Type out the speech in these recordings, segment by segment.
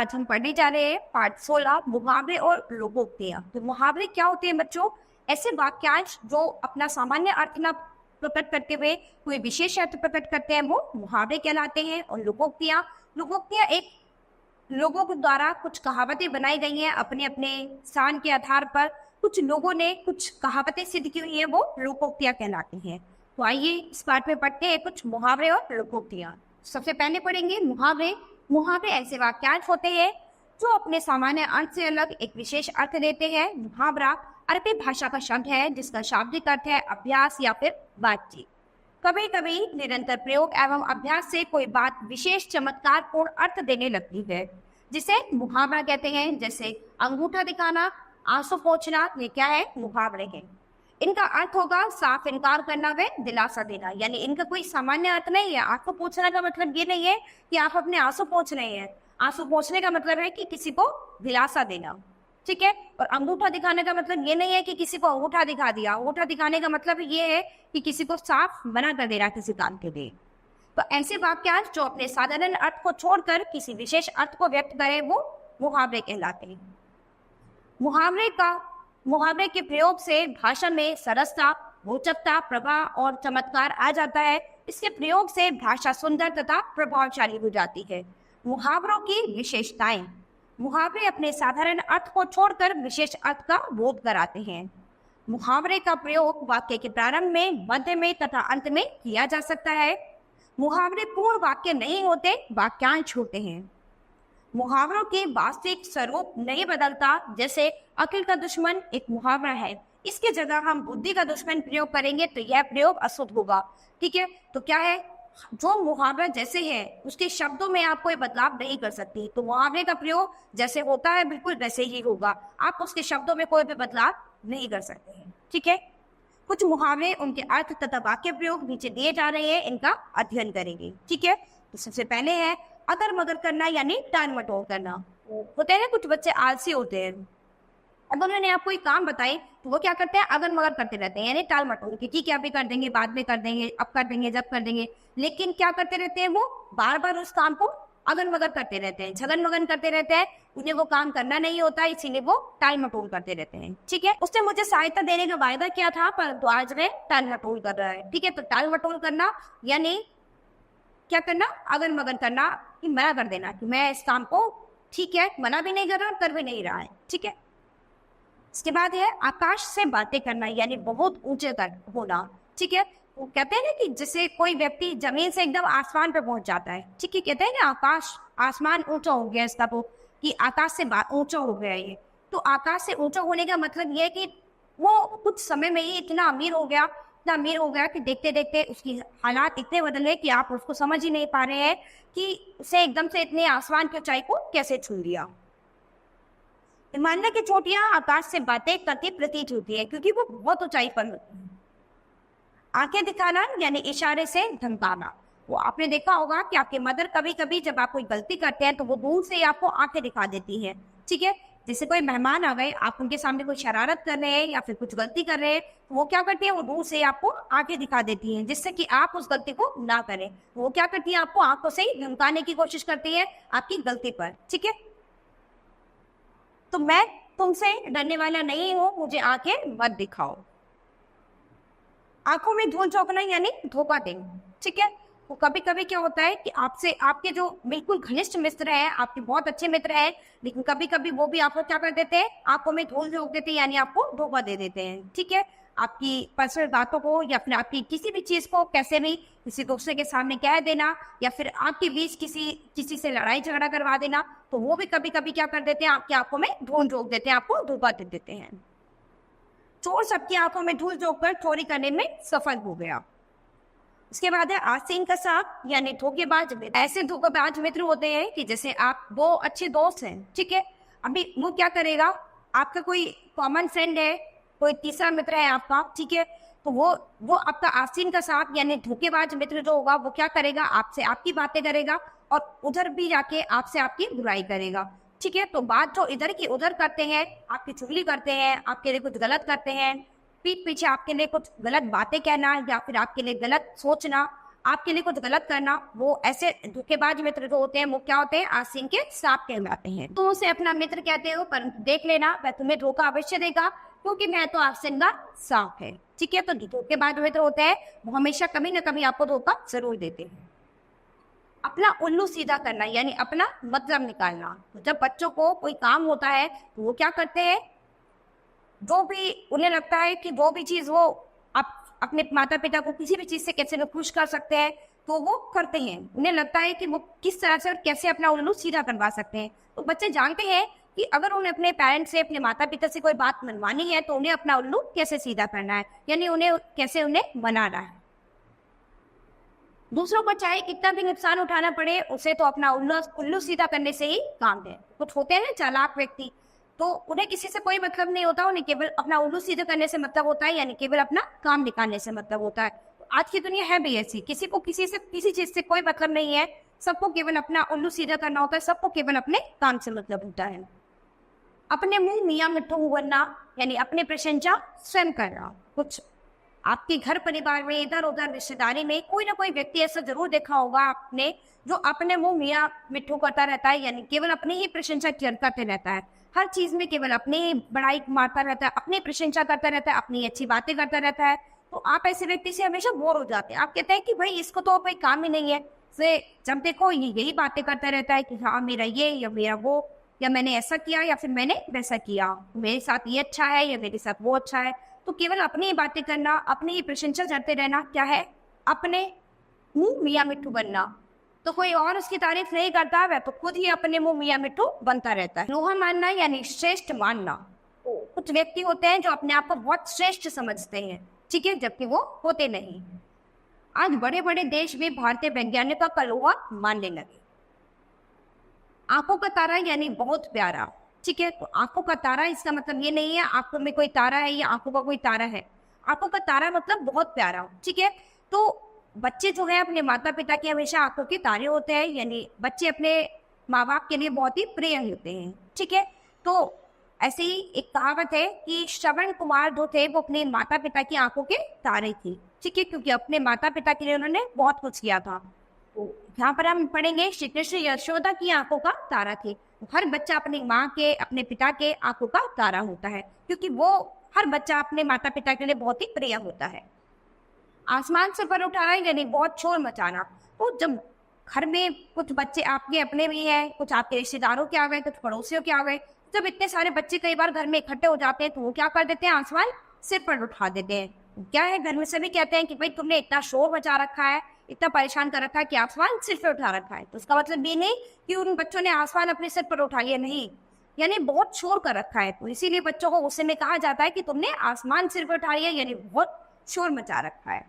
आज हम पढ़ने जा रहे हैं पाठ 16 मुहावरे और लोकोक्तियां। तो मुहावरे क्या होते हैं बच्चों? ऐसे वाक्यांश जो अपना सामान्य अर्थ ना प्रकट करते हुए कोई विशेष अर्थ प्रकट करते हैं, वो मुहावरे कहलाते हैं। और लोकोक्तियां, लोकोक्तियां एक लोगों के द्वारा कुछ कहावतें बनाई गई हैं अपने अपने स्थान के आधार पर। कुछ लोगों ने कुछ कहावतें सिद्ध की हुई हैं, वो लोकोक्तियां कहलाती हैं। तो आइए इस पाठ में पढ़ते हैं कुछ मुहावरे और लोकोक्तियां। सबसे पहले पढ़ेंगे मुहावरे। मुहावरे ऐसे वाक्यांश होते हैं जो अपने सामान्य अर्थ से अलग एक विशेष अर्थ देते हैं। मुहावरा अरबी भाषा का शब्द है जिसका शाब्दिक अर्थ है अभ्यास या फिर बातचीत। कभी कभी निरंतर प्रयोग एवं अभ्यास से कोई बात विशेष चमत्कारपूर्ण अर्थ देने लगती है, जिसे मुहावरा कहते हैं। जैसे अंगूठा दिखाना, आंसू पोंछना, ये क्या है? मुहावरे हैं। इनका अर्थ होगा साफ इनकार करना व दिलासा देना। यानी इनका कोई सामान्य अर्थ नहीं है। आंसू पोंछना का मतलब ये नहीं है कि आप अपने आंसू पोंछ रहे हैं। आंसू पोंछने का मतलब है कि किसी को दिलासा देना, ठीक है। और अंगूठा दिखाने का मतलब ये नहीं है कि किसी को अंगूठा दिखा दिया। अंगूठा दिखाने का मतलब ये है कि किसी को साफ मना कर देना किसी काम के लिए। तो ऐसे वाक्यांश जो अपने साधारण अर्थ को छोड़कर किसी विशेष अर्थ को व्यक्त करे, वो मुहावरे कहलाते हैं। मुहावरे के प्रयोग से भाषा में सरसता, रोचकता, प्रवाह और चमत्कार आ जाता है। इसके प्रयोग से भाषा सुंदर तथा प्रभावशाली हो जाती है। मुहावरों की विशेषताएं। मुहावरे अपने साधारण अर्थ को छोड़कर विशेष अर्थ का बोध कराते हैं। मुहावरे का प्रयोग वाक्य के प्रारंभ में, मध्य में तथा अंत में किया जा सकता है। मुहावरे पूर्ण वाक्य नहीं होते, वाक्यांश होते हैं। मुहावरों के वास्तविक स्वरूप नहीं बदलता। जैसे अकिल का दुश्मन एक मुहावरा है, इसके जगह हम बुद्धि का दुश्मन प्रयोग करेंगे तो यह प्रयोग अशुद्ध होगा, ठीक है। तो क्या है, जो मुहावरा जैसे है उसके शब्दों में आप कोई बदलाव नहीं कर सकती। तो मुहावरे का प्रयोग जैसे होता है बिल्कुल वैसे ही होगा, आप उसके शब्दों में कोई भी बदलाव नहीं कर सकते हैं, ठीक है। कुछ मुहावरे, उनके अर्थ तथा वाक्य प्रयोग नीचे दिए जा रहे हैं, इनका अध्ययन करेंगे, ठीक है। तो सबसे पहले है अगर मगर करना, यानी टाल मटोल करना। होते हैं ना कुछ बच्चे आलसी होते हैं, अगर उन्होंने आपको कोई काम बताए तो वो क्या करते हैं, अगर मगर करते रहते हैं, यानी टाल मटोल की, ठीक है अभी कर देंगे, बाद में कर देंगे, अब कर देंगे, जब कर देंगे। लेकिन क्या करते रहते हैं, वो बार बार उस काम को अगर मगर करते रहते हैं, झगन मगन करते रहते हैं। उन्हें वो काम करना नहीं होता, इसीलिए वो टाल मटोल करते रहते हैं, ठीक है। उसने मुझे सहायता देने का वायदा किया था, परंतु आज वह टाल मटोल कर रहा है, ठीक है। तो टाल मटोल करना यानी क्या करना, अगर मगन करना, कि मना कर देना कि मैं इस काम को, ठीक है, मना भी नहीं कर रहा, कर भी नहीं रहा है, ठीक है। इसके बाद है आकाश से बातें करना, यानी बहुत ऊंचे कर होना, ठीक है। वो कहते हैं ना कि जैसे कोई व्यक्ति जमीन से एकदम आसमान पे पहुंच जाता है, ठीक है, कहते हैं ना आकाश, आसमान ऊंचा हो गया इसका, तो कि आकाश से ऊंचा हो गया ये। तो आकाश से ऊंचा होने का मतलब ये है कि वो कुछ समय में ही इतना अमीर हो गया कि देखते देखते उसकी हालात इतने बदल गए कि आप उसको समझ ही नहीं पा रहे हैं कि उसे एकदम से इतने आसमान की ऊंचाई को कैसे छू लिया। हिमालय की चोटियां आकाश से बातें करती प्रतीत होती है क्योंकि वो बहुत ऊंचाई पर होती है। आंखें दिखाना यानी इशारे से धमकाना। वो आपने देखा होगा कि आपके मदर कभी कभी जब आप कोई गलती करते हैं तो वो दूर से आपको आंखें दिखा देती है, ठीक है। जैसे कोई मेहमान आ गए, आप उनके सामने कोई शरारत कर रहे हैं या फिर कुछ गलती कर रहे हैं, तो वो क्या करती है, वो दूर से आपको आंखें दिखा देती हैं जिससे कि आप उस गलती को ना करें। वो क्या करती है, आपको आंखों से ही धमकाने की कोशिश करती है आपकी गलती पर, ठीक है। तो मैं तुमसे डरने वाला नहीं हूं, मुझे आंखें मत दिखाओ। आंखों में धूल झोंकना यानी धोखा देना, ठीक है। तो कभी कभी क्या होता है कि आपसे आपके जो बिल्कुल घनिष्ठ मित्र हैं, आपके बहुत अच्छे मित्र हैं, लेकिन कभी कभी वो भी आपको क्या कर देते हैं, आंखों में धूल झोंक देते हैं, यानी आपको धोखा दे देते हैं, ठीक है। आपकी पर्सनल बातों को या फिर आपकी किसी भी चीज को कैसे भी किसी दूसरे के सामने कह देना, या फिर आपके बीच किसी से लड़ाई झगड़ा करवा देना, तो वो भी कभी कभी क्या कर देते हैं, आपकी आंखों में धूल झोंक देते हैं, आपको धोखा दे देते हैं। चोर सबकी आंखों में धूल झोंककर चोरी करने में सफल हो गया। उसके बाद है आसीन का सांप, यानी धोखेबाज मित्र। ऐसे धोखेबाज मित्र होते हैं कि जैसे आप दो अच्छे दोस्त हैं, ठीक है, अभी वो क्या करेगा, आपका कोई कॉमन फ्रेंड है, कोई तीसरा मित्र है आपका, ठीक है, तो वो आपका आसीन का सांप यानी धोखेबाज मित्र जो होगा वो क्या करेगा, आपसे आपकी बातें करेगा और उधर भी जाके आपसे आपकी बुराई करेगा, ठीक है। तो बात जो इधर की उधर करते हैं, आपकी चुगली करते हैं, आपके लिए कुछ गलत करते हैं, पीठ पीछे आपके लिए कुछ गलत बातें कहना या फिर आपके लिए गलत सोचना, आपके लिए कुछ गलत करना, वो ऐसे धोखेबाज मित्र जो होते हैं वो क्या होते हैं, आसीन के सांप कहलाते हैं। तुम उसे अपना मित्र कहते हो, पर देख लेना वह तुम्हें धोखा अवश्य देगा, क्योंकि मैं तो आसीन का सांप है। ठीक है, तो धोखेबाज मित्र होते हैं वो हमेशा कभी ना कभी आपको धोखा जरूर देते हैं। अपना उल्लू सीधा करना यानी अपना मतलब निकालना। तो जब बच्चों को कोई काम होता है तो वो क्या करते हैं, जो भी उन्हें लगता है कि वो भी चीज वो आप अपने माता पिता को किसी भी चीज से कैसे खुश कर सकते हैं तो वो करते हैं। उन्हें लगता है कि वो किस तरह से और कैसे अपना उल्लू सीधा करवा सकते हैं। तो बच्चे जानते हैं कि अगर उन्हें अपने पेरेंट्स से, अपने माता पिता से कोई बात मनवानी है तो उन्हें अपना उल्लू कैसे सीधा करना है, यानी उन्हें कैसे उन्हें मनाना है। दूसरों को चाहे कितना भी नुकसान उठाना पड़े, उसे तो अपना उल्लू सीधा करने से ही काम है। कुछ होते हैं ना चालाक व्यक्ति, तो उन्हें किसी से कोई मतलब नहीं होता, उन्हें केवल अपना उल्लू सीधा करने से मतलब होता है, यानी केवल अपना काम निकालने से मतलब होता है। तो आज की दुनिया है भी ऐसी, किसी को किसी से किसी चीज से कोई मतलब नहीं है, सबको केवल अपना उल्लू सीधा करना होता है, सबको केवल अपने काम से मतलब होता है। अपने मुंह मियाँ मिट्ठू बनना यानी अपनी प्रशंसा स्वयं करना। कुछ आपके घर परिवार में, इधर उधर रिश्तेदारी में कोई ना कोई व्यक्ति ऐसा जरूर देखा होगा आपने, जो अपने मुंह मियाँ मिट्ठू करता रहता है, यानी केवल अपनी ही प्रशंसा करते रहता है। हर चीज में केवल अपनी ही बड़ाई मारता रहता है, अपनी प्रशंसा करता रहता है, अपनी अच्छी बातें करता रहता है। तो आप ऐसे व्यक्ति से हमेशा बोर हो जाते हैं। आप कहते हैं कि भाई इसको तो कोई काम ही नहीं है, से जब देखो ये यही बातें करता रहता है कि हाँ मेरा ये या मेरा वो, या मैंने ऐसा किया या फिर मैंने वैसा किया, मेरे साथ ये अच्छा है या मेरे साथ वो अच्छा है। तो केवल अपनी ही बातें करना, अपनी ही प्रशंसा करते रहना क्या है, अपने मुंह मियाँ मिट्ठू बनना। तो कोई और उसकी तारीफ नहीं करता, वह तो खुद ही अपने मुंह मियाँ मिट्ठू बनता रहता है। लोहा मानना यानी श्रेष्ठ मानना। तो कुछ व्यक्ति होते हैं जो अपने आप को बहुत श्रेष्ठ समझते हैं, ठीक है, जबकि वो होते नहीं। आज बड़े बड़े देश भी भारतीय वैज्ञानिकों का लोहा मानने लगे। आंखों का तारा यानी बहुत प्यारा। ठीक है, तो आंखों का तारा इसका मतलब ये नहीं है आंखों में कोई तारा है या आंखों का कोई तारा है। आंखों का तारा मतलब बहुत प्यारा। ठीक है, तो बच्चे जो है अपने माता पिता के हमेशा आंखों के तारे होते हैं, यानी बच्चे अपने माँ बाप के लिए बहुत ही प्रिय होते हैं। ठीक है, तो ऐसे ही एक कहावत है कि श्रवण कुमार जो थे वो अपने माता पिता की आंखों के तारे थे। ठीक है, क्योंकि अपने माता पिता के लिए उन्होंने बहुत कुछ किया था। तो यहाँ पर हम पढ़ेंगे श्री कृष्ण यशोदा की आंखों का तारा थे। हर बच्चा अपनी माँ के, अपने पिता के आंखों का तारा होता है, क्योंकि वो हर बच्चा अपने माता पिता के लिए बहुत ही प्रिय होता है। आसमान से पर उठाना यानी बहुत शोर मचाना। तो जब घर में कुछ बच्चे आपके अपने भी हैं, कुछ आपके रिश्तेदारों के आ गए, कुछ पड़ोसियों के आ गए, जब इतने सारे बच्चे कई बार घर में इकट्ठे हो जाते हैं तो वो क्या कर देते हैं, आसमान सिर पर उठा देते हैं। क्या है, घर में सभी कहते हैं कि भाई तुमने इतना शोर मचा रखा है, इतना परेशान कर रखा है कि आसमान सिर पर उठा रखा है। तो उसका मतलब ये नहीं कि उन बच्चों ने आसमान अपने सिर पर उठा लिया, नहीं, यानी बहुत शोर कर रखा है। तो इसीलिए बच्चों को गुस्से में कहा जाता है कि तुमने आसमान सिर पर उठा लिया, यानी बहुत शोर मचा रखा है।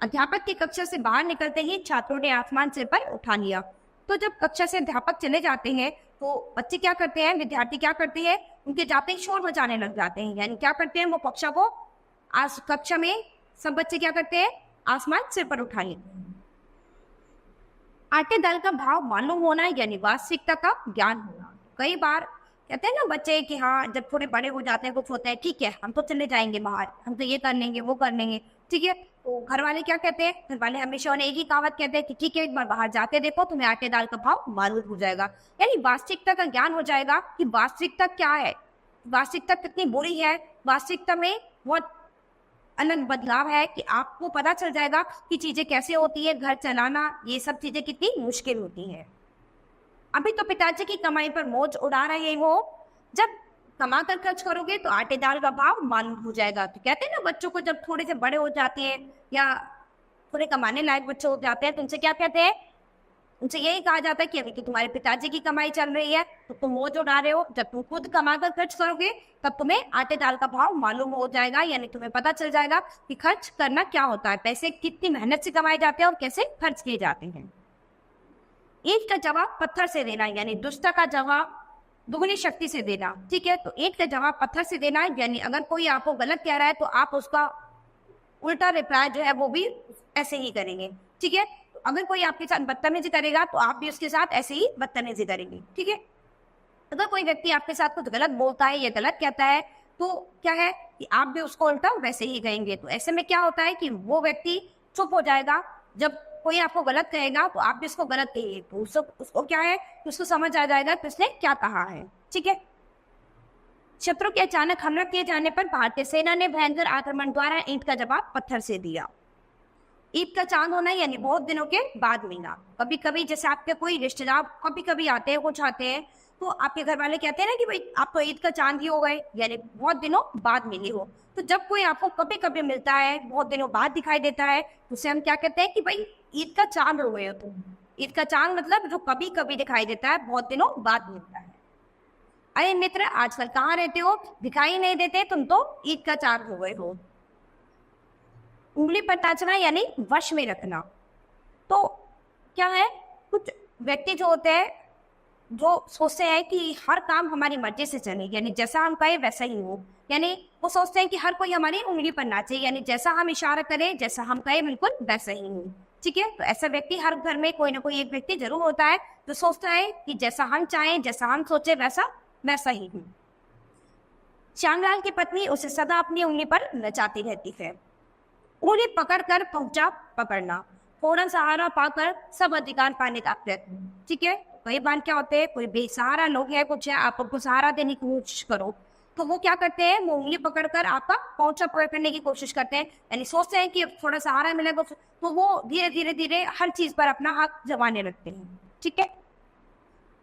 अध्यापक की कक्षा से बाहर निकलते ही छात्रों ने आसमान सिर पर उठा लिया। तो जब कक्षा से अध्यापक चले जाते हैं तो बच्चे क्या करते हैं, विद्यार्थी क्या करते हैं, उनके जाते ही शोर मचाने लग जाते हैं। यानी क्या करते हैं, वो कक्षा में सब बच्चे क्या करते हैं, आसमान सिर पर उठा लेते हैं। आटे दाल का भाव मालूम होना यानी वास्तविकता का ज्ञान होना। कई बार कहते हैं ना बच्चे कि हाँ जब थोड़े बड़े हो जाते हैं कुछ होता है, ठीक है हम तो चले जाएंगे बाहर, हम तो ये कर लेंगे वो कर लेंगे। ठीक है, तो घर वाले क्या कहते हैं, घर वाले हमेशा उन्हें एक ही कहावत कहते हैं कि ठीक है एक बार बाहर जाके देखो, तुम्हें आटे दाल का भाव मालूम हो जाएगा, यानी वास्तविकता का ज्ञान हो जाएगा कि वास्तविकता क्या है, वास्तविकता कितनी बुरी है, वास्तविकता में बहुत अलग बदलाव है, कि आपको पता चल जाएगा कि चीजें कैसे होती है, घर चलाना ये सब चीजें कितनी मुश्किल होती है। अभी तो पिताजी की कमाई पर मौज उड़ा रहे हो, जब कमा कर खर्च करोगे तो आटे दाल का भाव मालूम हो जाएगा। तो कहते हैं ना बच्चों को जब थोड़े से बड़े हो जाते हैं या थोड़े कमाने लायक बच्चे हो जाते हैं तो उनसे क्या कहते हैं, उनसे यही कहा जाता है कि अभी तो तुम्हारे पिताजी की कमाई चल रही है तो तुम मौज उड़ा रहे हो, जब तुम खुद कमा कर खर्च करोगे तब तुम्हें आटे दाल का भाव मालूम हो जाएगा, यानी तुम्हें पता चल जाएगा कि खर्च करना क्या होता है, पैसे कितनी मेहनत से कमाए जाते हैं और कैसे खर्च किए जाते हैं। ईंट का जवाब पत्थर से देना यानी दुष्टता का जवाब दुगनी शक्ति से देना। ठीक है, तो ईंट का जवाब पत्थर से देना यानी अगर कोई आपको गलत कह रहा है तो आप उसका उल्टा रिप्लाई जो है वो भी ऐसे ही करेंगे। ठीक है, तो अगर कोई आपके साथ बदतमीजी करेगा तो आप भी उसके साथ ऐसे ही बदतमीजी करेंगे। ठीक है, अगर कोई व्यक्ति आपके साथ कुछ गलत बोलता है या गलत कहता है तो क्या है कि आप भी उसको उल्टा वैसे ही कहेंगे। तो ऐसे में क्या होता है कि वो व्यक्ति चुप हो जाएगा, जब कोई आपको गलत कहेगा तो आप भी उसको गलत कहिए, तो उसको क्या है, उसको समझ आ जाएगा कि उसने क्या कहा है। ठीक है। शत्रु के अचानक हमला किए जाने पर भारतीय सेना ने भयंकर आक्रमण द्वारा ईंट का जवाब पत्थर से दिया। ईद का चांद होना यानी बहुत दिनों के बाद मिलना। कभी कभी जैसे आपके कोई रिश्तेदार कभी कभी आते हैं, कुछ आते हैं, तो आपके घर वाले कहते हैं ना कि भाई आप तो ईद का चांद ही हो गए, यानी बहुत दिनों बाद मिली हो। तो जब कोई आपको कभी कभी मिलता है, बहुत दिनों बाद दिखाई देता है, तो उसे हम क्या कहते हैं कि भाई ईद का चांद हो गए हो तुम। ईद का चांद मतलब जो कभी कभी दिखाई देता है, बहुत दिनों बाद मिलता है। अरे मित्र, आजकल कहाँ रहते हो, दिखाई नहीं देते, तुम तो ईद का चांद हो गए हो। उंगली पर नाचना यानी वश में रखना। तो क्या है, कुछ व्यक्ति जो होते हैं जो सोचते हैं कि हर काम हमारी मर्जी से चले, यानी जैसा हम कहें वैसा ही हो। यानी वो सोचते हैं कि हर कोई हमारी उंगली पर नाचे, यानी जैसा हम इशारा करें, जैसा हम कहें बिल्कुल वैसा ही हो। ठीक है। तो ऐसा व्यक्ति हर घर में कोई ना कोई एक व्यक्ति जरूर होता है जो सोचता है कि जैसा हम चाहें, जैसा हम सोचे वैसा वैसा ही हो। श्यामलाल की पत्नी उसे सदा अपनी उंगली पर नचाती रहती है। उंगली पकड़कर पहुंचा पकड़ना, फौरन सहारा पाकर सब अधिकार पाने का प्रयत्न। ठीक है। कई बार क्या होते हैं, कोई बेसहारा लोग है, कुछ है, आप उनको सहारा देने की कोशिश करो, तो वो क्या करते हैं, वो उंगली पकड़कर आपका पहुंचा पकड़ने की कोशिश करते हैं, यानी सोचते हैं कि थोड़ा सहारा मिलेगा, तो वो धीरे धीरे धीरे हर चीज पर अपना हक जमाने लगते हैं। ठीक है।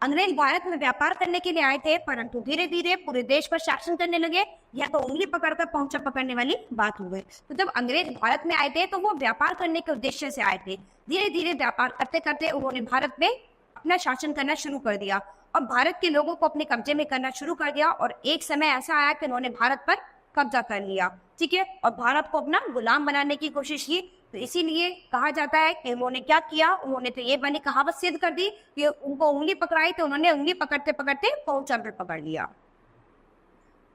अंग्रेज भारत में व्यापार करने के लिए आए थे, परंतु धीरे धीरे पूरे देश पर शासन करने लगे। यह तो उंगली पकड़कर पहुंचा पकड़ने वाली बात हो गई। तो जब अंग्रेज भारत में आए थे तो वो व्यापार करने के उद्देश्य से आए थे। धीरे धीरे व्यापार करते करते उन्होंने भारत में अपना शासन करना शुरू कर दिया और भारत के लोगों को अपने कब्जे में करना शुरू कर दिया। और एक समय ऐसा आया कि उन्होंने भारत पर कब्जा कर लिया। ठीक है। और भारत को अपना गुलाम बनाने की कोशिश की। तो इसीलिए कहा जाता है कि उन्होंने क्या किया, उन्होंने तो ये बनी कहावत सिद्ध कर दी कि उनको उंगली पकड़ाई तो उन्होंने उंगली पकड़ते पकड़ते पहुंचा पर पकड़ लिया।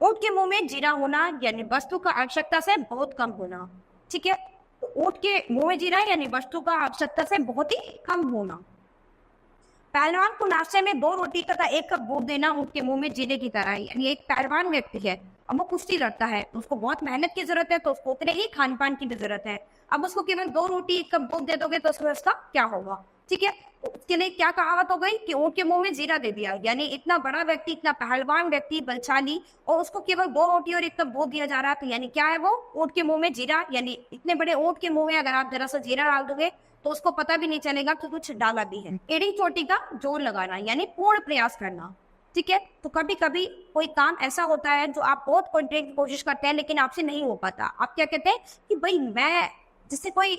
ऊंट के मुंह में जीरा होना यानी वस्तु का आवश्यकता से बहुत कम होना। ठीक है। तो ऊंट के मुंह में जीरा यानी वस्तु का आवश्यकता से बहुत ही कम होना। पहलवान को नाश्ते में 2 रोटी तथा 1 कप दूध देना ऊंट के मुंह में जीरे की तरह है। यानी एक पहलवान व्यक्ति है, अब वो कुश्ती लड़ता है, उसको बहुत मेहनत की जरूरत है, तो उसको उतने ही खान पान की भी जरूरत है। अब उसको केवल 2 रोटी 1 कप दूध दे दोगे तो उसका क्या होगा। ठीक है। तो उसके लिए क्या कहावत हो गई कि ऊंट के मुंह में जीरा दे दिया, यानी इतना बड़ा व्यक्ति, इतना पहलवान व्यक्ति, बलशाली, और उसको केवल 2 रोटी और 1 कप दूध दिया जा रहा है। तो यानी क्या है, वो ऊंट के मुंह में जीरा, यानी इतने बड़े ऊंट के मुंह में अगर आप जरा सा जीरा डाल दोगे तो उसको पता भी नहीं चलेगा कि कुछ डाला भी है। एड़ी चोटी का जोर लगाना यानी पूर्ण प्रयास करना। ठीक है। तो कभी कभी कोई काम ऐसा होता है जो आप बहुत करने की कोशिश करते हैं लेकिन आपसे नहीं हो पाता। आप क्या कहते हैं कि भाई मैं, जैसे कोई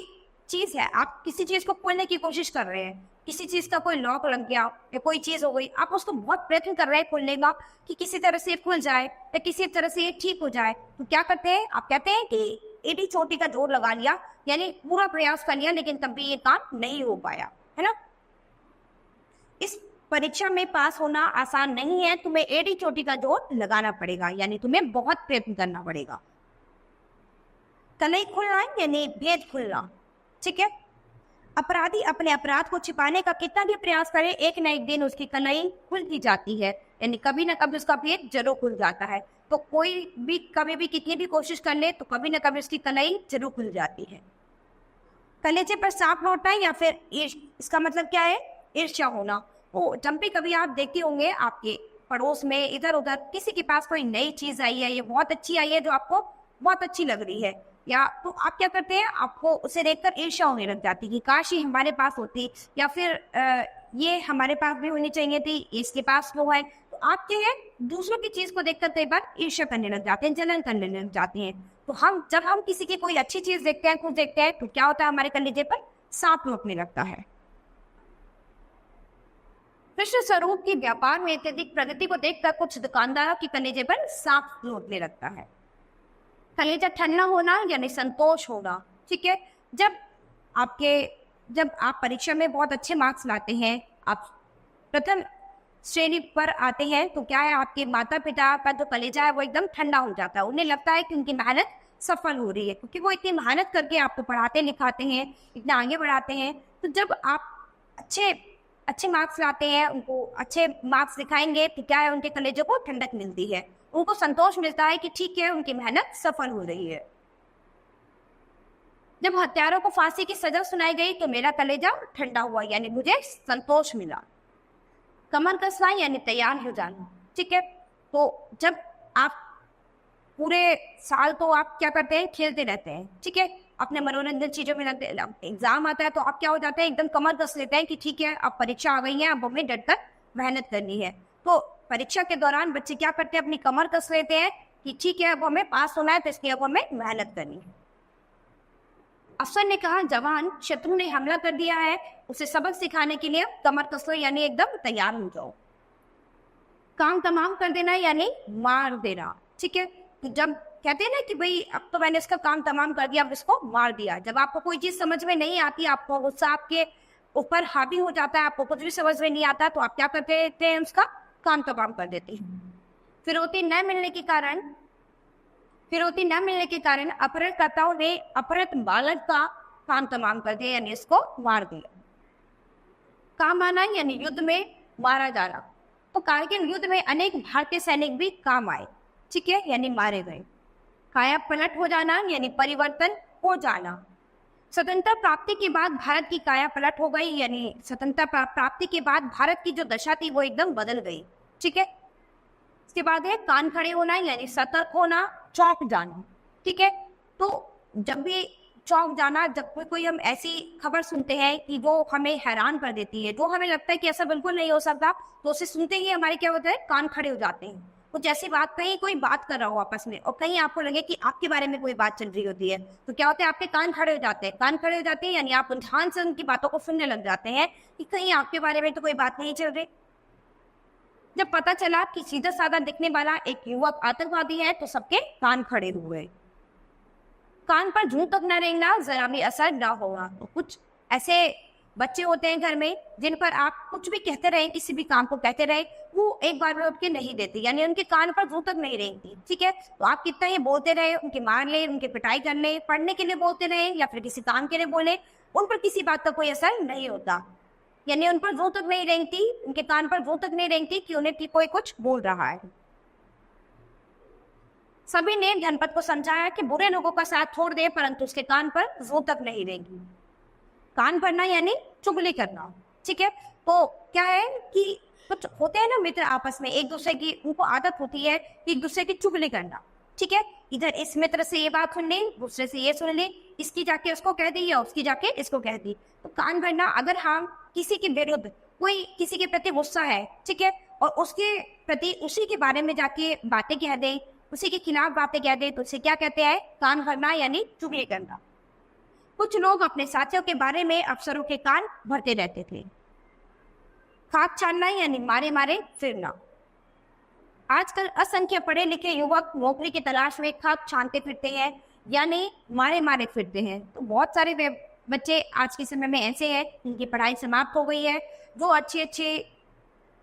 चीज है, आप किसी चीज को खोलने की कोशिश कर रहे हैं, किसी चीज का कोई लॉक लग गया या कोई चीज हो गई, आप उसको बहुत प्रयत्न कर रहे हैं खोलने का कि किसी तरह से खुल जाए या किसी तरह से ठीक हो जाए। तो क्या करते हैं, आप कहते हैं कि एडी चोटी का जोर लगा लिया, यानी पूरा प्रयास कर लिया लेकिन तब भी ये काम नहीं हो पाया, है ना। इस परीक्षा में पास होना आसान नहीं है, तुम्हें एडी चोटी का जोर लगाना पड़ेगा, यानी तुम्हें बहुत प्रयत्न करना पड़ेगा। कलई खुलना यानी भेद खुलना। ठीक है। अपराधी अपने अपराध को छिपाने का कितना भी प्रयास करे, एक न एक दिन उसकी कलई खुलती जाती है, यानी कभी ना कभी उसका भेद जरूर खुल जाता है। तो कोई भी कभी भी कितनी भी कोशिश कर ले तो कभी ना कभी उसकी कलई जरूर खुल जाती है। कलेजे पर सांप लौटना या फिर इसका मतलब क्या है, ईर्ष्या होना। वो जब भी कभी आप देखते होंगे आपके पड़ोस में इधर उधर किसी के पास कोई नई चीज आई है, ये बहुत अच्छी आई है, जो आपको बहुत अच्छी लग रही है, या तो आप क्या करते हैं, आपको उसे देखकर ईर्ष्या होने लग जाती कि काश ये हमारे पास होती, या फिर ये हमारे पास भी होनी चाहिए थी, इसके पास वो है। तो आप क्या है, दूसरों की चीज को देखकर कई बार ईर्ष्या करने लग जाते हैं, जलन करने लग जाते हैं। तो जब हम किसी की कोई अच्छी चीज देखते हैं, कुछ देखते हैं, तो क्या होता है, हमारे कलेजे पर सांप लौटने लगता है। कृष्ण स्वरूप की व्यापार में अत्यधिक प्रगति को देखकर कुछ दुकानदारों की कलेजे पर सांप लौटने लगता है। कलेजा ठंडा होना यानी संतोष होना। ठीक है। जब आप परीक्षा में बहुत अच्छे मार्क्स लाते हैं, आप प्रथम श्रेणी पर आते हैं, तो क्या है, आपके माता पिता का जो कलेजा है वो एकदम ठंडा हो जाता है। उन्हें लगता है कि उनकी मेहनत सफल हो रही है, क्योंकि वो इतनी मेहनत करके आपको पढ़ाते लिखाते हैं, इतना आगे बढ़ाते हैं। तो जब आप अच्छे मार्क्स लाते हैं, उनको अच्छे मार्क्स दिखाएंगे, तो क्या है, उनके कलेजे को ठंडक मिलती है, उनको संतोष मिलता है कि ठीक है, उनकी मेहनत सफल हो रही है। जब हत्यारों को फांसी की सजा सुनाई गई तो मेरा कलेजा ठंडा हुआ, यानी मुझे संतोष मिला। कमर कसना यानी तैयार हो जाना, ठीक है। तो जब आप पूरे साल तो आप क्या करते हैं, खेलते रहते हैं, ठीक है, अपने मनोरंजन चीजों में लगते हैं। एग्जाम आता है तो आप क्या हो जाते हैं, एकदम कमर कस लेते हैं कि ठीक है अब परीक्षा आ गई है, अब हमें डटकर मेहनत करनी है। तो परीक्षा के दौरान बच्चे क्या करते हैं, अपनी कमर कस लेते हैं कि ठीक है अब हमें पास होना है, तो इसलिए अब हमें मेहनत करनी है। अफसर ने कहा, जवान शत्रु ने हमला कर दिया है, उसे सबक सिखाने के लिए कमर कस लो, यानी एकदम तैयार हो जाओ। काम तमाम कर देना यानी मार देना, ठीक है। तो जब कहते हैं ना कि भाई अब तो मैंने इसका काम तमाम कर दिया, अब इसको मार दिया। जब आपको कोई चीज समझ में नहीं आती, आपको गुस्सा आपके ऊपर हावी हो जाता है, आपको कुछ भी समझ में नहीं आता, तो आप क्या करते हैं, उसका काम तमाम कर देते हैं। फिरौती न मिलने के कारण अपहरणकर्ताओं ने अपहृत बालक का काम तमाम कर दिया, यानी इसको मार दिया। काम आना यानी युद्ध में मारा जाना। तो कारगिल युद्ध में अनेक भारतीय सैनिक भी काम आए, ठीक है, यानी मारे गए। काया पलट हो जाना यानी परिवर्तन हो जाना। स्वतंत्रता प्राप्ति के बाद भारत की काया पलट हो गई, यानी स्वतंत्रता प्राप्ति के बाद भारत की जो दशा थी वो एकदम बदल गई, ठीक है। इसके बाद है कान खड़े होना यानी सतर्क होना, चौंक जाना, ठीक है। तो जब भी चौंक जाना, जब कोई हम ऐसी खबर सुनते हैं कि वो हमें हैरान कर देती है, जो हमें लगता है कि ऐसा बिल्कुल नहीं हो सकता, तो उसे सुनते ही हमारे क्या होता है, कान खड़े हो जाते हैं। कुछ ऐसी बात, कहीं कोई बात कर रहा हो आपस में और कहीं आपको लगे कि आपके बारे में कोई बात चल रही होती है, तो क्या होता है, आपके कान खड़े हो जाते हैं। कान खड़े हो जाते हैं यानी आप ध्यान से उनकी बातों को सुनने लग जाते हैं कि कहीं आपके बारे में तो कोई बात नहीं चल रही। जब पता चला कि सीधा साधा दिखने वाला एक युवक आतंकवादी है, तो सबके कान खड़े हुए। कान पर जूं तक न रेंगना, जरा भी असर न होगा। तो कुछ ऐसे बच्चे होते हैं घर में जिन पर आप कुछ भी कहते रहे, किसी भी काम को कहते रहे, वो एक बार में उठ के नहीं देती, यानी उनके कान पर जूं तक नहीं रेंगती, ठीक है। तो आप कितना ही बोलते रहे, उनके मार ले, उनके पिटाई कर ले, पढ़ने के लिए बोलते रहे या फिर किसी काम के लिए बोले, उन पर किसी बात का कोई असर नहीं होता, यानी उन पर जूं तक नहीं रेंगती, उनके कान पर जूं तक नहीं रेंगती कि उन्हें कोई कुछ बोल रहा है। सभी ने जनपद को समझाया कि बुरे लोगों का साथ छोड़ दे, परंतु उसके कान पर जूं तक नहीं रेंगी। कान भरना यानी चुगली करना, ठीक है। तो क्या है कि कुछ होते हैं ना मित्र आपस में, एक दूसरे की उनको आदत होती है कि एक दूसरे की चुगली करना, ठीक है। इधर इस मित्र से ये बात सुन ली, दूसरे से ये सुन ली, इसकी जाके उसको कह दी या उसकी जाके इसको कह दी। तो कान भरना, अगर हम किसी के विरुद्ध, कोई किसी के प्रति गुस्सा है, ठीक है, और उसके प्रति उसी के बारे में जाके बातें कह दे, उसी के खिलाफ बातें कह दे, तो उसे क्या कहते हैं, कान भरना यानी चुगली करना। कुछ लोग अपने साथियों के बारे में अफसरों के कान भरते रहते थे। खाक छानना यानी मारे मारे फिरना। आजकल असंख्य पढ़े लिखे युवक नौकरी की तलाश में खाक छानते फिरते हैं, यानी मारे मारे फिरते हैं। तो बहुत सारे बच्चे आज के समय में ऐसे हैं जिनकी पढ़ाई समाप्त हो गई है, जो अच्छी अच्छी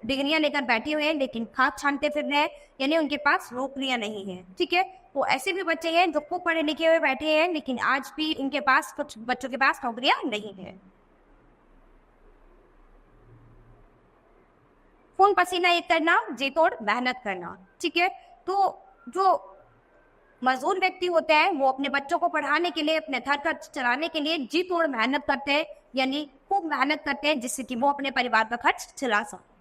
डिग्रियां लेकर बैठे हुए हैं, लेकिन खाक छानते फिर रहे हैं, यानी उनके पास नौकरियां नहीं है, ठीक है। तो ऐसे भी बच्चे हैं जो खूब पढ़े लिखे हुए बैठे हैं, लेकिन आज भी उनके पास, कुछ बच्चों के पास नौकरियां नहीं है। खून पसीना एक करना, जी तोड़ मेहनत करना, ठीक है। तो जो मजदूर व्यक्ति होते हैं वो अपने बच्चों को पढ़ाने के लिए, अपने घर खर्च चलाने के लिए जी तोड़ मेहनत करते हैं, यानी खूब मेहनत करते हैं, जिससे कि वो अपने परिवार का खर्च चला सके।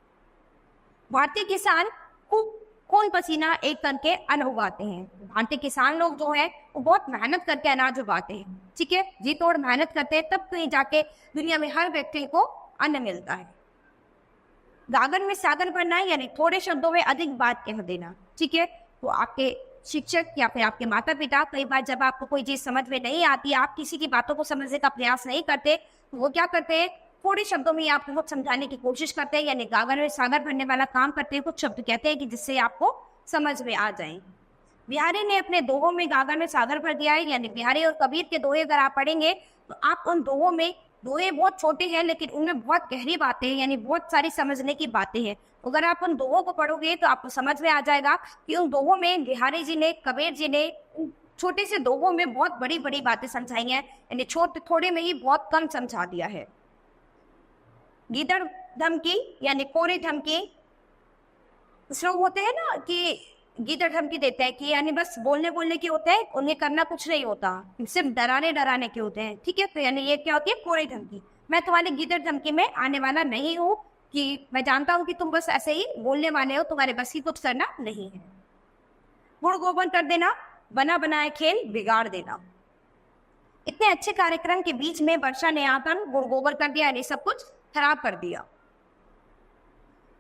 भारतीय किसान खूब खून पसीना एक करके अन्न उगाते हैं। भारतीय किसान लोग जो है वो बहुत मेहनत करके अनाज उगाते हैं, ठीक है, जी तोड़ मेहनत करते हैं, तब कहीं जाके दुनिया में हर व्यक्ति को अन्न मिलता है। गागर में सागर भरना यानी थोड़े शब्दों में अधिक बात कह देना, ठीक है। तो आपके शिक्षक या फिर आपके माता पिता कई बार जब आपको कोई चीज समझ में नहीं आती, आप किसी की बातों को समझने का प्रयास नहीं करते, तो वो क्या करते हैं, थोड़े शब्दों में आपको बहुत समझाने की कोशिश करते हैं, यानी गागर में सागर भरने वाला काम करते हैं। कुछ शब्द कहते हैं कि जिससे आपको समझ में आ जाए। बिहारी ने अपने दोहों में गागर में सागर भर दिया है, यानी बिहारी और कबीर के दोहे अगर आप पढ़ेंगे तो आप उन दोहों में, दोहे बहुत छोटे हैं लेकिन उनमें बहुत गहरी बातें हैं, यानी बहुत सारी समझने की बातें हैं। अगर आप उन दोहों को पढ़ोगे तो आपको समझ में आ जाएगा कि उन दोहों में बिहारी जी ने, कबीर जी ने छोटे से दोहों में बहुत बड़ी बड़ी बातें समझाई हैं, यानी छोटे थोड़े में ही बहुत कम समझा दिया है। गीदड़ धमकी यानी कोरी धमकी। कुछ लोग होते हैं ना कि गीदड़ धमकी देते हैं कि यानी बस बोलने बोलने के होते हैं, उन्हें करना कुछ नहीं होता, सिर्फ डराने डराने के होते हैं। ठीक है, तो यानी ये क्या होती है, कोरी धमकी। मैं तुम्हारी गीदड़ धमकी में आने वाला नहीं हूँ, कि मैं जानता हूँ कि तुम बस ऐसे ही बोलने वाले हो, तुम्हारे बस की कुछ करना नहीं है। गुड़ गोबर कर देना, बना बनाए खेल बिगाड़ देना। इतने अच्छे कार्यक्रम के बीच में वर्षा ने आकर गुड़ गोबर कर दिया, यानी सब कुछ खराब कर दिया।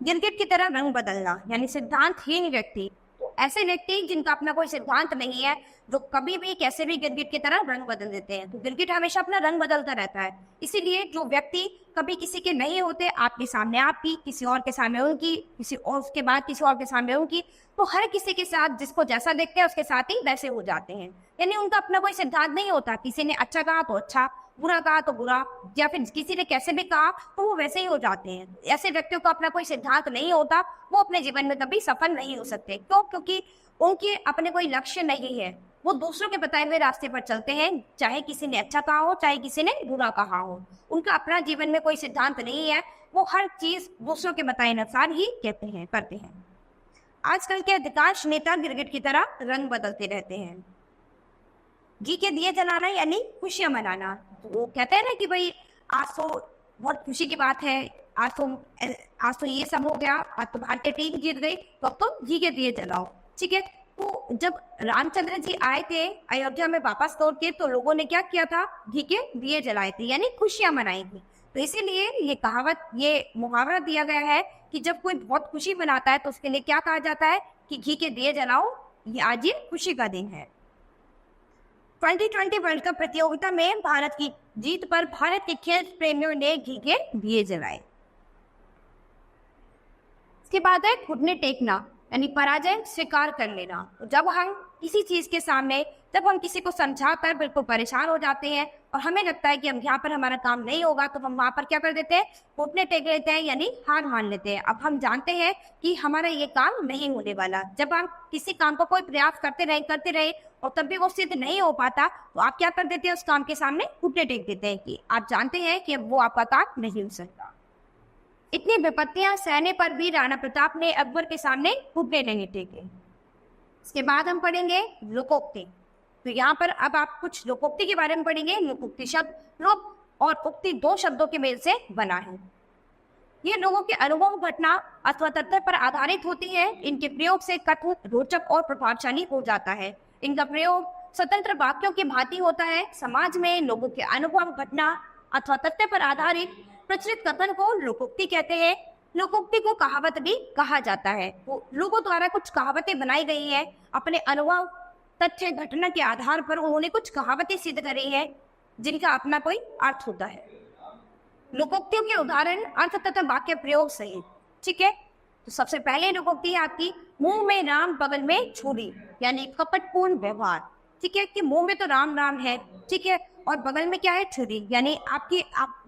गिरगिट की तरह रंग बदलना, यानी सिद्धांतहीन व्यक्ति। तो ऐसे व्यक्ति जिनका अपना कोई सिद्धांत नहीं है, जो कभी भी कैसे भी गिरगिट की तरह रंग बदल देते हैं। तो गिरगिट हमेशा अपना रंग बदलता रहता है। इसीलिए जो व्यक्ति कभी किसी के नहीं होते, आपके सामने आपकी, किसी और के सामने उनकी, किसी और उसके बाद किसी और के सामने उनकी, तो हर किसी के साथ जिसको जैसा देखते हैं उसके साथ ही वैसे हो जाते हैं। यानी उनका अपना कोई सिद्धांत नहीं होता। किसी ने अच्छा कहा तो अच्छा, बुरा कहा तो बुरा, या फिर किसी ने कैसे भी कहा तो वो वैसे ही हो जाते हैं। ऐसे व्यक्तियों का अपना कोई सिद्धांत नहीं होता, वो अपने जीवन में कभी सफल नहीं हो सकते। क्यों? क्योंकि उनके अपने कोई लक्ष्य नहीं है। वो दूसरों के बताए हुए रास्ते पर चलते हैं, चाहे किसी ने अच्छा कहा हो, चाहे किसी ने बुरा कहा हो। उनका अपना जीवन में कोई सिद्धांत नहीं है, वो हर चीज दूसरों के बताए अनुसार ही कहते हैं, करते हैं। आजकल के अधिकांश नेता गिरगिट की तरह रंग बदलते रहते हैं। घी के दिए जलाना यानी खुशियां मनाना। तो वो कहते हैं ना कि भाई आज तो बहुत खुशी की बात है, आज तो ये सब हो गया, आज तो भारतीय टीम जीत गई, तो अब तो घी के दिए जलाओ। ठीक है, तो जब रामचंद्र जी आए थे अयोध्या में वापस लौट के, तो लोगों ने क्या किया था, घी के दिए जलाए थे, यानी खुशियां मनाई थी। तो इसीलिए ये कहावत, ये मुहावरा दिया गया है कि जब कोई बहुत खुशी मनाता है तो उसके लिए क्या कहा जाता है कि घी के दिए जलाओ, ये आज ये खुशी का दिन है। 2020 वर्ल्ड कप प्रतियोगिता में भारत की जीत पर भारत के खेल प्रेमियों ने घी के दिए जलाए। इसके बाद है घुटने टेकना, यानी पराजय स्वीकार कर लेना। जब हम किसी चीज के सामने, जब हम किसी को समझाकर बिल्कुल परेशान हो जाते हैं और हमें लगता है कि हम यहाँ पर हमारा काम नहीं होगा, तो हम वहां पर क्या कर देते हैं, घुटने टेक लेते हैं, यानी हार मान लेते हैं। अब हम जानते हैं कि हमारा ये काम नहीं होने वाला। जब हम किसी काम को कोई प्रयास करते रहे और तब भी वो सिद्ध नहीं हो पाता, तो आप क्या कर देते हैं, उस काम के सामने घुटने टेक देते हैं कि आप जानते हैं कि अब वो आपका काम नहीं हो सकता। इतनी विपत्तियां सहने पर भी राणा प्रताप ने अकबर के सामने घुटने नहीं टेके। इसके बाद हम पढ़ेंगे लोकोक्ति। तो यहाँ पर अब आप कुछ लोकोक्ति के बारे में पढ़ेंगे। लोकोक्ति शब्द लोक और उक्ति दो शब्दों के मेल से बना है। ये लोगों के अनुभव, घटना अथवा तथ्य पर आधारित होती है। इनके प्रयोग से कथन रोचक और प्रभावशाली हो जाता है। इनका प्रयोग स्वतंत्र वाक्यों की भांति होता है। समाज में लोगों के अनुभव, घटना अथवा तथ्य पर आधारित प्रचलित कथन को लोकोक्ति कहते हैं। लोकोक्ति को कहावत भी कहा जाता है। तो लोगों द्वारा कुछ कहावतें बनाई गई है, अपने अनुभव, तथ्य, घटना के आधार पर उन्होंने कुछ कहावतें सिद्ध करी है, जिनका अपना कोई अर्थ होता है। लोकोक्तियों के उदाहरण, अर्थ तथा वाक्य प्रयोग सहित। ठीक है, तो सबसे पहले लोकोक्ति है आपकी, मुंह में राम बगल में छुरी, यानी कपटपूर्ण व्यवहार। ठीक है, कि मुंह में तो राम राम है, ठीक है, और बगल में क्या है, छुरी, यानी आप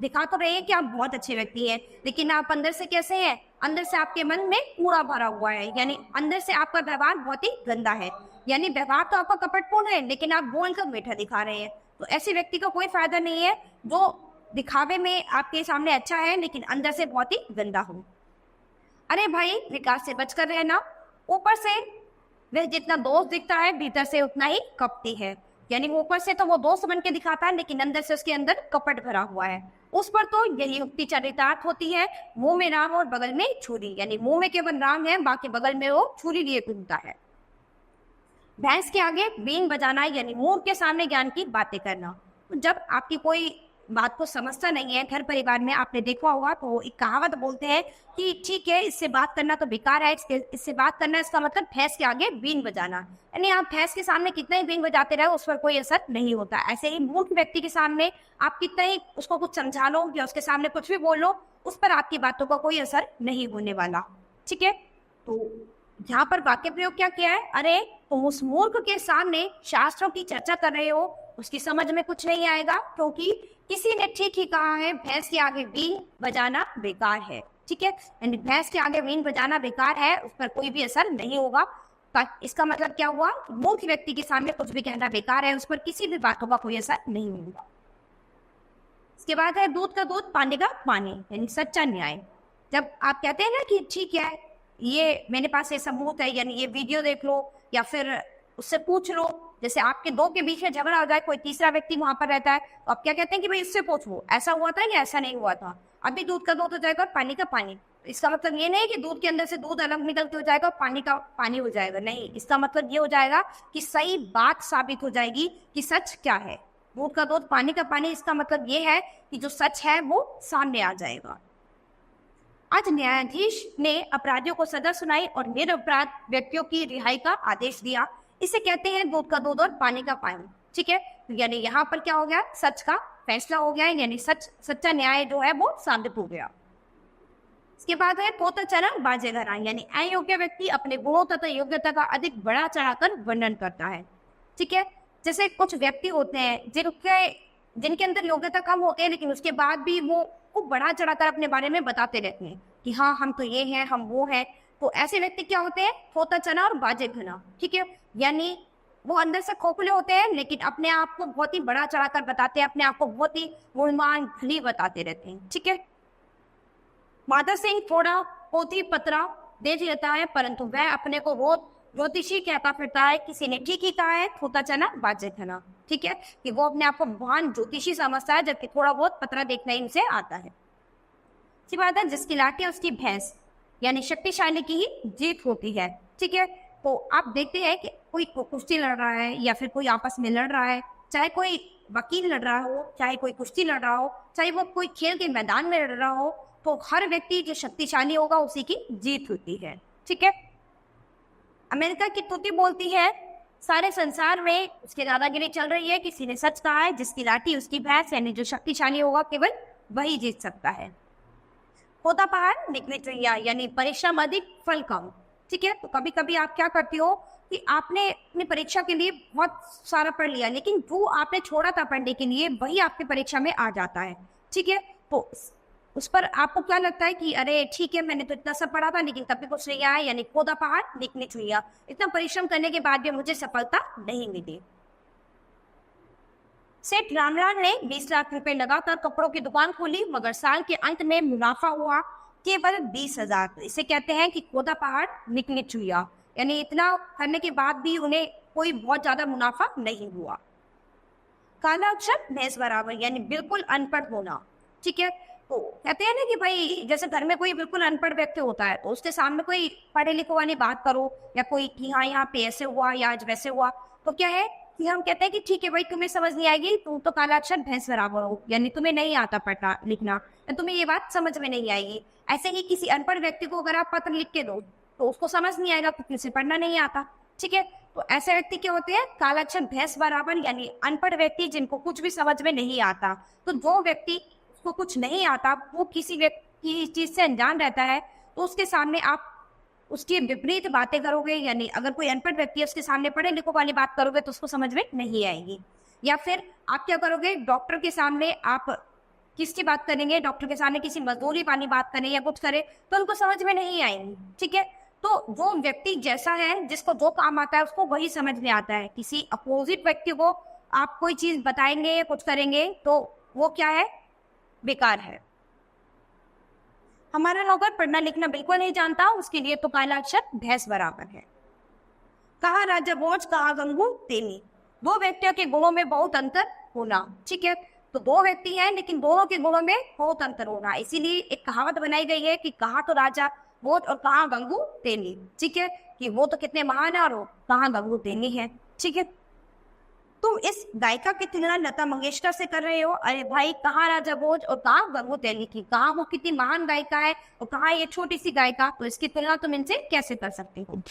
दिखा तो रहे हैं कि आप बहुत अच्छे व्यक्ति हैं, लेकिन आप अंदर से कैसे हैं, अंदर से आपके मन में कूड़ा भरा हुआ है, यानी अंदर से आपका व्यवहार बहुत ही गंदा है। यानी व्यवहार तो आपका कपटपूर्ण है, लेकिन आप बोलकर मीठा दिखा रहे हैं। तो ऐसे व्यक्ति का कोई फायदा नहीं है जो दिखावे में आपके सामने अच्छा है, लेकिन अंदर से बहुत ही गंदा हो। अरे भाई, विकास से बचकर रहना। ऊपर से वह जितना दोस्त दिखता है, भीतर से उतना ही कपटी है। यानी ऊपर से तो वो दोस्त बन के दिखाता है, लेकिन अंदर से उसके अंदर कपट भरा हुआ है। उस पर तो यही उक्ति चरितार्थ होती है, मुंह में राम और बगल में छुरी, यानी मुंह में केवल राम है, बाकी बगल में वो छुरी लिए घूमता है। भैंस के आगे बीन बजाना, यानी मूर्ख के सामने ज्ञान की बातें करना। जब आपकी कोई बात को समझता नहीं है, घर परिवार में आपने देखा होगा, तो एक कहावत बोलते हैं कि ठीक है, इससे बात करना तो बेकार है, इससे बात करना, इसका मतलब भैंस के आगे बीन बजाना। यानी आप भैंस के सामने कितना ही बीन बजाते रहे, उस पर कोई असर नहीं होता। ऐसे ही मूर्ख व्यक्ति के सामने आप कितना ही उसको कुछ समझा लो या उसके सामने कुछ भी बोल लो, उस पर आपकी बातों का कोई असर नहीं होने वाला। ठीक है, तो यहाँ पर वाक्य प्रयोग क्या किया है, अरे तुम उस मूर्ख के सामने शास्त्रों की चर्चा कर रहे हो, उसकी समझ में कुछ नहीं आएगा, क्योंकि किसी ने ठीक ही कहा है, भैंस के आगे बीन बजाना बेकार है। ठीक है, यानी भैंस के आगे बीन बजाना बेकार है, उस पर कोई भी असर नहीं होगा। इसका मतलब क्या हुआ, मूर्ख व्यक्ति के सामने कुछ भी कहना बेकार है, उस पर किसी भी बातों का कोई असर नहीं होगा। इसके बाद है दूध का दूध, पानी का पानी, यानी सच्चा न्याय। जब आप कहते हैं ना कि ठीक है, ये मेरे पास ये सबूत है, यानी ये वीडियो देख लो, या फिर उससे पूछ लो। जैसे आपके दो के बीच में झगड़ा हो जाए, कोई तीसरा व्यक्ति वहां पर रहता है, तो आप क्या कहते हैं कि भाई इससे पूछो ऐसा हुआ था या ऐसा नहीं हुआ था। अभी दूध का दूध हो जाएगा और पानी का पानी। इसका मतलब ये नहीं कि दूध के अंदर से दूध अलग निकल के हो जाएगा और पानी का पानी हो जाएगा, नहीं। इसका मतलब ये हो जाएगा कि सही बात साबित हो जाएगी कि सच क्या है। दूध का दूध पानी का पानी, इसका मतलब ये है कि जो सच है वो सामने आ जाएगा। आज न्यायाधीश ने अपराधियों को सजा सुनाई और निरपराध व्यक्तियों की रिहाई का आदेश दिया। इसे कहते हैं दूध का दूध और पानी का पानी, ठीक है। यानी यहाँ पर क्या हो गया, सच का फैसला हो गया, यानी सच्चा न्याय जो है वो साबित हो गया। इसके बाद है पोता चना बाजे घरा, यानी अयोग्य व्यक्ति अपने गुणों तथा योग्यता का अधिक बढ़ा चढ़ाकर वर्णन करता है, ठीक है। जैसे कुछ व्यक्ति होते हैं जिनके अंदर योग्यता कम होती है, लेकिन उसके बाद भी वो खूब बढ़ा चढ़ाकर अपने बारे में बताते रहते हैं कि हाँ हम तो ये हैं, हम वो हैं। तो ऐसे व्यक्ति क्या होते हैं, पोता चना और बाजे घना, ठीक है। यानी वो अंदर से खोखले होते हैं, लेकिन अपने आप को बहुत ही बड़ा चढ़ाकर बताते हैं, अपने आप को बहुत ही गुणवान धनी बताते रहते हैं, ठीक है। माधव सिंह थोड़ा पोथी पत्रा दे देता है, परंतु वह अपने को रोज ज्योतिषी कहता फिरता है। किसी ने ठीक ही कहा है, पोता चना बाजे घना, ठीक है, कि वो अपने आप को महान ज्योतिषी समझता है, जबकि थोड़ा बहुत पत्रा देखना इनसे आता है। इसी बात है, जिसकी लाठी उसकी भैंस, यानी शक्तिशाली की ही जीत होती है, ठीक है। तो आप देखते हैं कि कोई कुश्ती लड़ रहा है या फिर कोई आपस में लड़ रहा है, चाहे कोई वकील लड़ रहा हो, चाहे कोई कुश्ती लड़ रहा हो, चाहे वो कोई खेल के मैदान में लड़ रहा हो, तो हर व्यक्ति जो शक्तिशाली होगा उसी की जीत होती है, ठीक है। अमेरिका की तूती बोलती है, सारे संसार में उसकी दादागिरी चल रही है, किसी ने सच कहा है, जिसकी लाठी उसकी भैंस, यानी जो शक्तिशाली होगा केवल वही जीत सकता है। होता पहाड़ निकले चैया, यानी परिश्रम अधिक फल कम, ठीक है। तो कभी कभी आप क्या करते हो कि आपने अपनी परीक्षा के लिए बहुत सारा पढ़ लिया, लेकिन जो आपने छोड़ा था पढ़ने के लिए वही आपकी परीक्षा में आ जाता है, ठीक है। तो उस पर आपको क्या लगता है कि अरे ठीक है, मैंने तो इतना सब पढ़ा था लेकिन तब भी कुछ नहीं आया, यानी खोदा पहाड़ निकले चुइया, इतना परिश्रम करने के बाद भी मुझे सफलता नहीं मिली। सेठ रामलाल ने 20 लाख रुपए लगाकर कपड़ों की दुकान खोली, मगर साल के अंत में मुनाफा हुआ केवल 20,000। इसे कहते हैं कि खोदा पहाड़ निकले चुइया, यानी इतना करने के बाद भी उन्हें कोई बहुत ज्यादा मुनाफा नहीं हुआ। काला अक्षर भैंस बराबर, यानी बिल्कुल अनपढ़ होना, ठीक है। तो कहते हैं ना कि भाई जैसे घर में कोई बिल्कुल अनपढ़ व्यक्ति होता है, तो उसके सामने कोई पढ़े लिखे वाली बात करो, या कोई कि हाँ यहाँ पे ऐसे हुआ या आज वैसे हुआ, तो क्या है कि हम कहते हैं कि ठीक है भाई तुम्हें समझ नहीं आएगी, तुम तो काला अक्षर भैंस बराबर हो, यानी तुम्हें नहीं आता पढ़ना लिखना, तुम्हें ये बात समझ में नहीं आएगी। ऐसे ही किसी अनपढ़ व्यक्ति को अगर आप पत्र लिख के दो तो उसको समझ नहीं आएगा क्योंकि उसे पढ़ना नहीं आता, ठीक है। तो ऐसे व्यक्ति क्या होते हैं, काला अक्षर भैंस बराबर, यानी अनपढ़ व्यक्ति जिनको कुछ भी समझ में नहीं आता। तो जो व्यक्ति को कुछ नहीं आता, वो किसी व्यक्ति की चीज से अनजान रहता है, तो उसके सामने आप उसकी विपरीत बातें करोगे, यानी अगर कोई अनपढ़ व्यक्ति है उसके सामने पढ़े लिखो वाली बात करोगे तो उसको समझ में नहीं आएगी। या फिर आप क्या करोगे, डॉक्टर के सामने आप किसकी बात करेंगे, डॉक्टर के सामने किसी मजदूरी वाली बात करें या कुछ करे तो उनको समझ में नहीं आएंगी, ठीक है। तो जो व्यक्ति जैसा है, जिसको जो काम आता है उसको वही समझ में आता है। किसी अपोजिट व्यक्ति को आप कोई चीज बताएंगे या कुछ करेंगे तो वो क्या है, बेकार है। हमारा नौकर पढ़ना लिखना बिल्कुल नहीं जानता, उसके लिए तो काला अक्षर भैंस बराबर है। कहा राजा भोज, कहा गंगू तेली, दो व्यक्तियों के गुणों में बहुत अंतर होना, ठीक है। तो दो व्यक्ति हैं लेकिन दोनों के गुणों में बहुत अंतर होना, इसीलिए एक कहावत बनाई गई है कि कहा तो राजा भोज और कहा गंगू तेली, ठीक है, कि वो तो कितने महान है और कहा गंगू तेली है, ठीक है। तुम इस गायिका की तुलना लता मंगेशकर से कर रहे हो, अरे भाई कहाँ राजा भोज और कहाँ गंगू तेली की, कहाँ वो कितनी महान गायिका है और कहाँ ये छोटी सी गायिका, तो इसकी तुलना तुम इनसे कैसे कर सकते हो।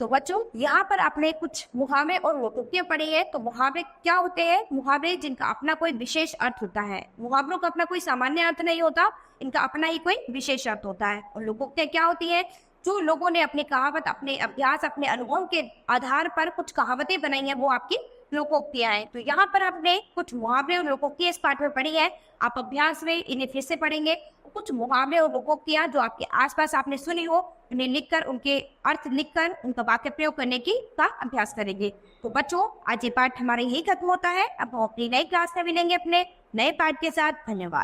तो बच्चों यहाँ पर आपने कुछ मुहावरे और लोकोक्तियां पढ़ी है। तो मुहावरे क्या होते हैं, मुहावरे जिनका अपना कोई विशेष अर्थ होता है। मुहावरों का अपना कोई सामान्य अर्थ नहीं होता, इनका अपना ही कोई विशेष अर्थ होता है। और लोकोक्तियां क्या होती है, जो लोगों ने अपनी कहावत, अपने अभ्यास, अपने अनुभव के आधार पर कुछ कहावतें बनाई हैं, वो आपकी लोकोक्तियां हैं। तो यहाँ पर आपने कुछ मुहावरे और लोकोक्तियां इस पाठ में पढ़ी है, आप अभ्यास में इन्हें फिर से पढ़ेंगे। कुछ मुहावरे और लोकोक्तियां जो आपके आसपास आपने सुनी हो, उन्हें लिखकर, उनके अर्थ लिखकर उनका वाक्य प्रयोग करने की का अभ्यास करेंगे। तो बच्चों आज ये पाठ हमारा यही खत्म होता है। अब हम अपनी नई क्लास में मिलेंगे अपने नए पाठ के साथ। धन्यवाद।